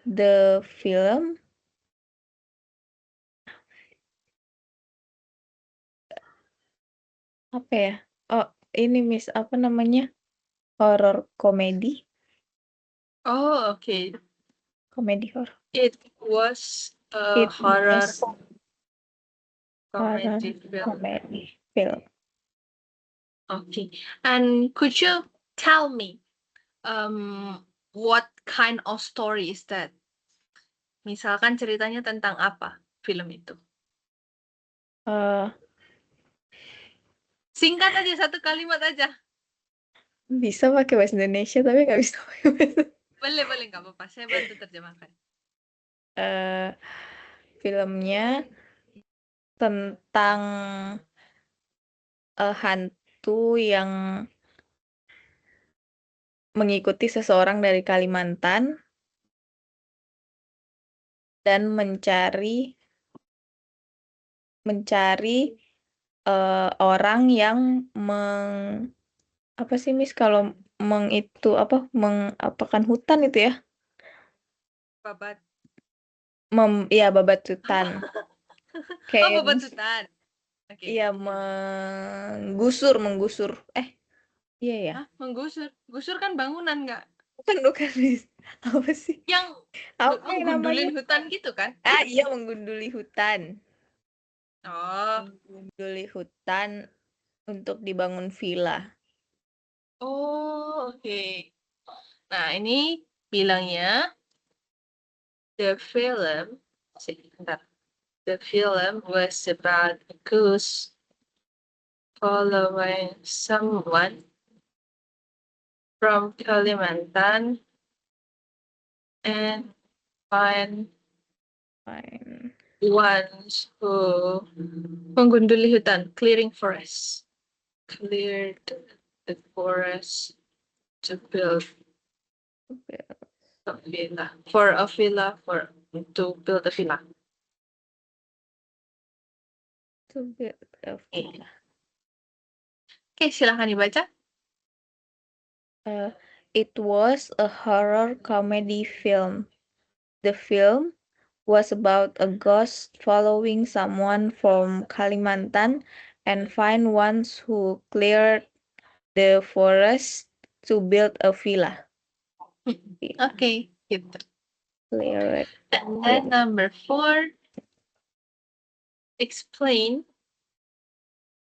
The film Apa ya? Oh, ini Miss, apa namanya? Horror komedi. Oh, okay. Komedi horror. It was a It horror was horror comedy film. comedy film. Okay. And could you tell me what kind of story is that? Misalkan ceritanya tentang apa film itu? Eh, Singkat aja, satu kalimat aja. bisa pakai bahasa Indonesia tapi nggak bisa pakai bahasa. Boleh, nggak apa-apa. Saya bantu terjemahkan. Eh, filmnya tentang hantu yang mengikuti seseorang dari Kalimantan dan mencari orang yang apa sih Miss kalau itu apa mengapakan hutan itu ya? Babat. Ya babat hutan. Oh, Kayak babatutan. Oke. iya menggusur. Iya ya. Hah, menggusur. Gusur kan bangunan, nggak? Bukan Miss. Apa sih? Yang Apa yang namanya? menggundulin hutan gitu kan? Iya menggunduli hutan. Oh. Menggunduli hutan untuk dibangun villa. Oh, oke. Nah, ini bilangnya the film, sebentar. The film was about a goose following someone from Kalimantan and find Fine. ones who menggunduli hutan, clearing forest, cleared the forest to build a villa, to build a villa. To build a villa. Oke, silahkan dibaca. It was a horror comedy film. The film was about a ghost following someone from Kalimantan and find ones who cleared the forest to build a villa. Oke, gitu. Clear it. And then number 4, explain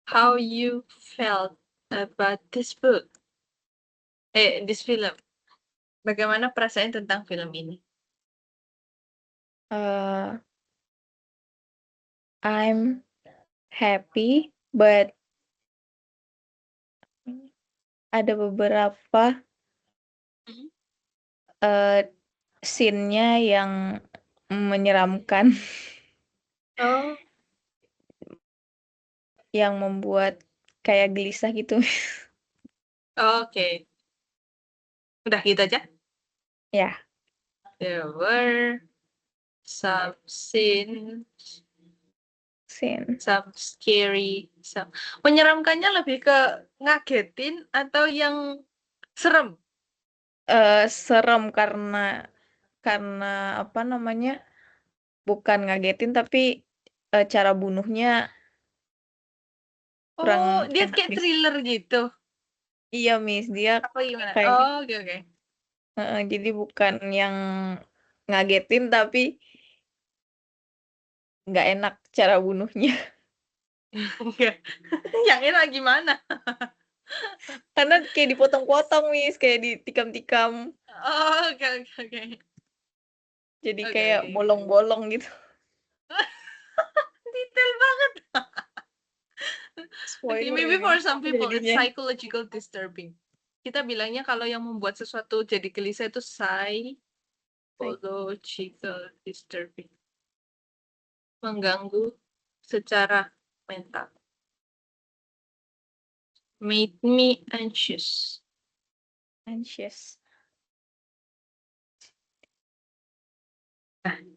how you felt about this book. This film. Bagaimana perasaan tentang film ini? I'm happy, but ada beberapa scene-nya yang menyeramkan. Oh, yang membuat kayak gelisah gitu. oke. Udah gitu aja? Ya, There were some scenes, scene. some scary, some... Menyeramkannya lebih ke ngagetin atau yang serem? Serem karena apa namanya? Bukan ngagetin tapi cara bunuhnya kurang Oh, dia enak, kayak Miss. thriller gitu. Iya, Miss, dia Apa gimana? kayak Oh, oke. jadi bukan yang ngagetin tapi nggak enak cara bunuhnya. Yang enak gimana? Karena kayak dipotong-potong, Miss, kayak ditikam-tikam. Oh, oke. Jadi Oke, kayak oke. bolong-bolong gitu. Detail banget. Okay, Spoiler maybe ini for some people it's jadinya. psychological disturbing. Kita bilangnya kalau yang membuat sesuatu jadi gelisah itu psychological disturbing. Mengganggu secara mental. Made me anxious. Anxious.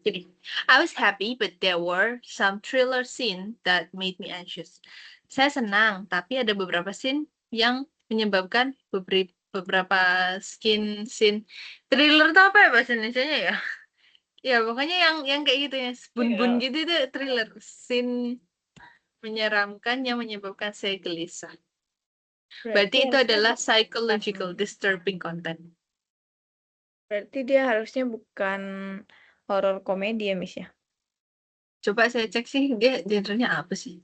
Jadi, I was happy, but there were some thriller scene that made me anxious. Saya senang, tapi ada beberapa scene yang menyebabkan beberapa scene thriller itu apa ya bahasa Indonesianya ya? Ya pokoknya yang kayak gitu ya, bun-bun Iya. gitu itu thriller scene menyeramkan yang menyebabkan saya gelisah. Berarti Berarti itu adalah psychological disturbing content. Berarti dia harusnya bukan horror komedi ya, Miss ya? Coba saya cek sih dia genrenya apa sih.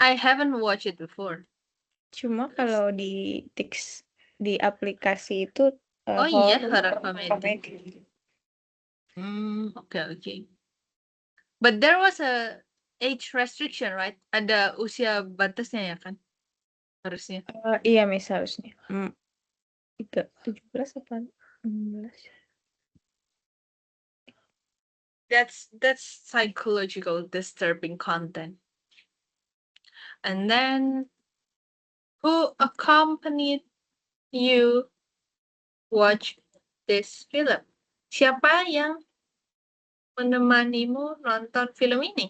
I haven't watched it before. Cuma kalau di aplikasi itu Oh iya, horror horror comedy. komedi. Okay. But there was a age restriction, right? Ada usia batasnya ya kan? Harusnya. Iya, Miss harusnya. 17 apa 16? That's psychological disturbing content. And then who accompanied you watch this film? Siapa yang menemanimu nonton film ini?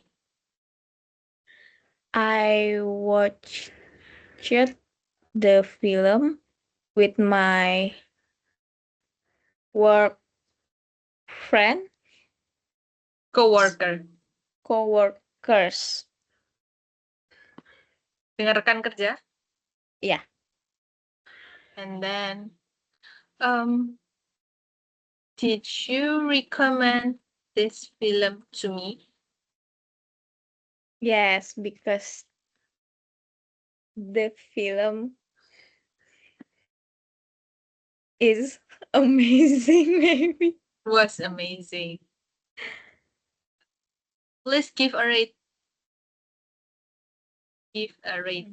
I watched the film with my work friend, Coworker, coworkers. dengan rekan kerja. Yeah. And then, did you recommend this film to me? Yes, because the film is amazing, maybe. Was amazing. Please give a rate. Give a rate.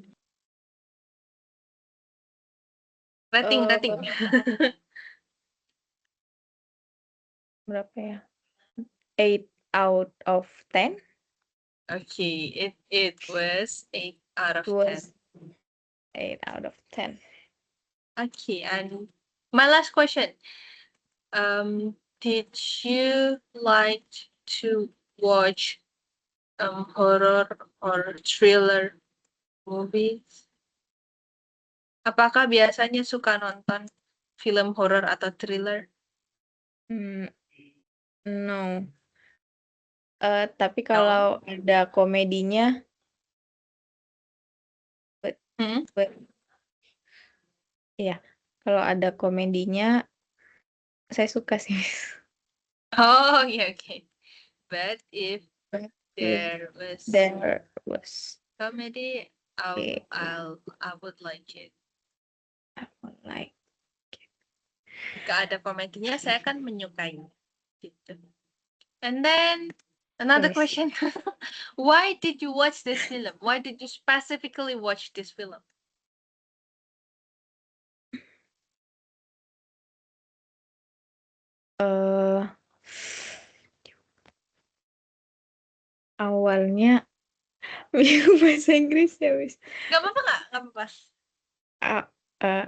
Rating. Berapa ya? 8 out of 10. Okay, it was 8 out of It 10. was 8 out of 10. Okay, and my last question. Did you like to watch horror or thriller movies? Apakah biasanya suka nonton film horror atau thriller? No. Tapi kalau ada komedinya, Hmm? iya, kalau ada komedinya, saya suka sih. Oh, yeah, okay. But if But there was there was comedy, Okay. I would like it. like Jika ada komedinya, saya akan menyukai. Gitu. And then another Yes. question. Why did you watch this film? Why did you specifically watch this film? Awalnya bingung bahasa Inggris ya, Wis. Gak apa-apa nggak? Gak apa-apa.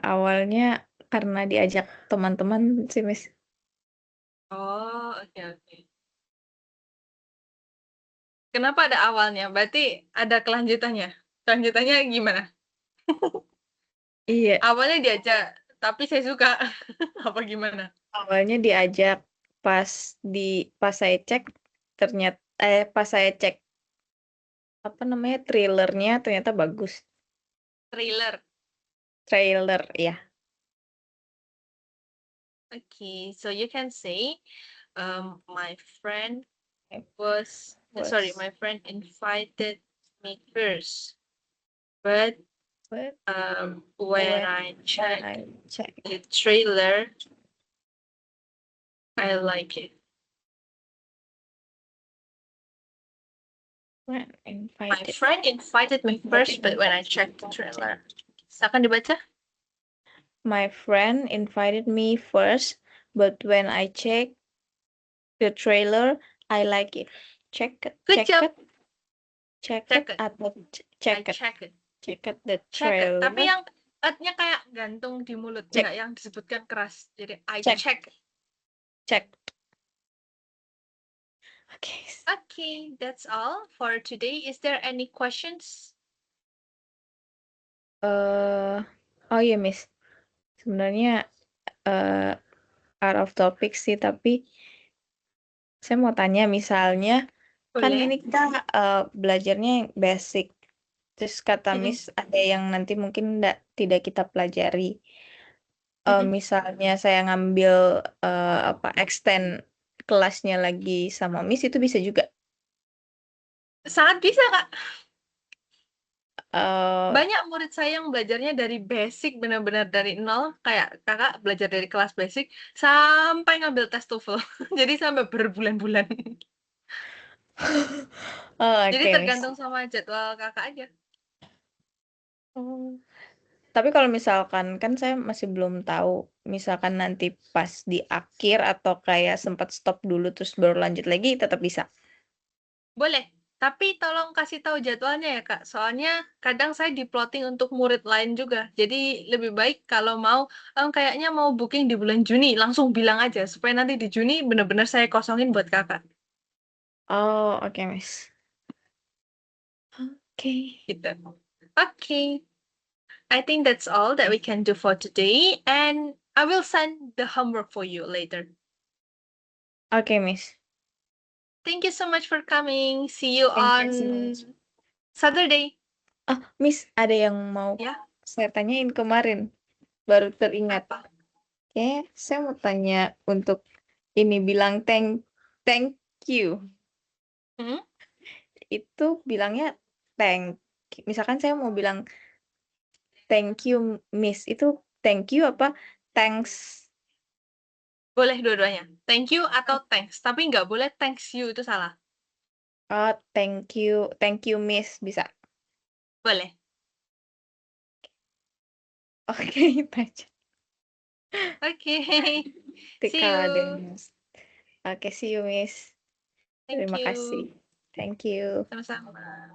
Awalnya karena diajak teman-teman sih, Miss. Oh, oke. Kenapa ada awalnya? Berarti ada kelanjutannya. Kelanjutannya gimana? Iya, Awalnya diajak, tapi saya suka. Apa gimana? awalnya diajak pas saya cek ternyata pas saya cek apa namanya trailernya ternyata bagus. Trailer ya. Okay, so you can say, my friend my friend invited me first, but when I checked the trailer, I like it. My friend invited me first, but when I checked the trailer. Silakan dibaca. My friend invited me first, but when I check the trailer, I like it. Good job. Check Check it it. atau Check check it. the Check it. trailer. Tapi yang nya kayak gantung di mulut, Check. nggak yang disebutkan keras. Jadi I Check. check. Okay. Okay, that's all for today. Is there any questions? Oh iya, Miss. Sebenarnya out of topic sih, tapi saya mau tanya misalnya Kan Boleh. ini kita belajarnya yang basic. Terus kata Mm-mm, Miss ada yang nanti mungkin tidak kita pelajari. mm-mm. Misalnya saya ngambil extend kelasnya lagi sama Miss itu bisa juga. Sangat bisa, Kak. Eh, Banyak murid saya yang belajarnya dari basic, benar-benar dari nol. Kayak kakak belajar dari kelas basic sampai ngambil tes TOEFL. Jadi sampai berbulan-bulan. Jadi oke Miss. tergantung sama jadwal kakak aja. Oh. Tapi kalau misalkan kan saya masih belum tahu, misalkan nanti pas di akhir atau kayak sempat stop dulu terus baru lanjut lagi tetap bisa. Boleh, tapi tolong kasih tahu jadwalnya ya, Kak. Soalnya kadang saya di-plotting untuk murid lain juga. Jadi lebih baik kalau mau, kayaknya mau booking di bulan Juni, langsung bilang aja. Supaya nanti di Juni benar-benar saya kosongin buat kakak. Oh, oke Miss. Oke. Gitu. Okay, I think that's all that we can do for today. And I will send the homework for you later. Oke Miss. Thank you so much for coming. See you Thank you so much. on Saturday. Ah, Miss, ada yang mau Ya, saya tanyain kemarin. Baru teringat. apa? Oke, saya mau tanya untuk ini bilang thank you. Hmm? Itu bilangnya thank. Misalkan saya mau bilang thank you, Miss. Itu thank you apa thanks? Boleh dua-duanya. Thank you atau thanks. Tapi nggak boleh thanks you, itu salah. Oh, thank you, Miss. Bisa. Boleh. Oke, itu aja. Okay. Nanti See kalau ada you. yang Oke, see you, Miss. Thank Terima you. kasih. Thank you. Sama-sama.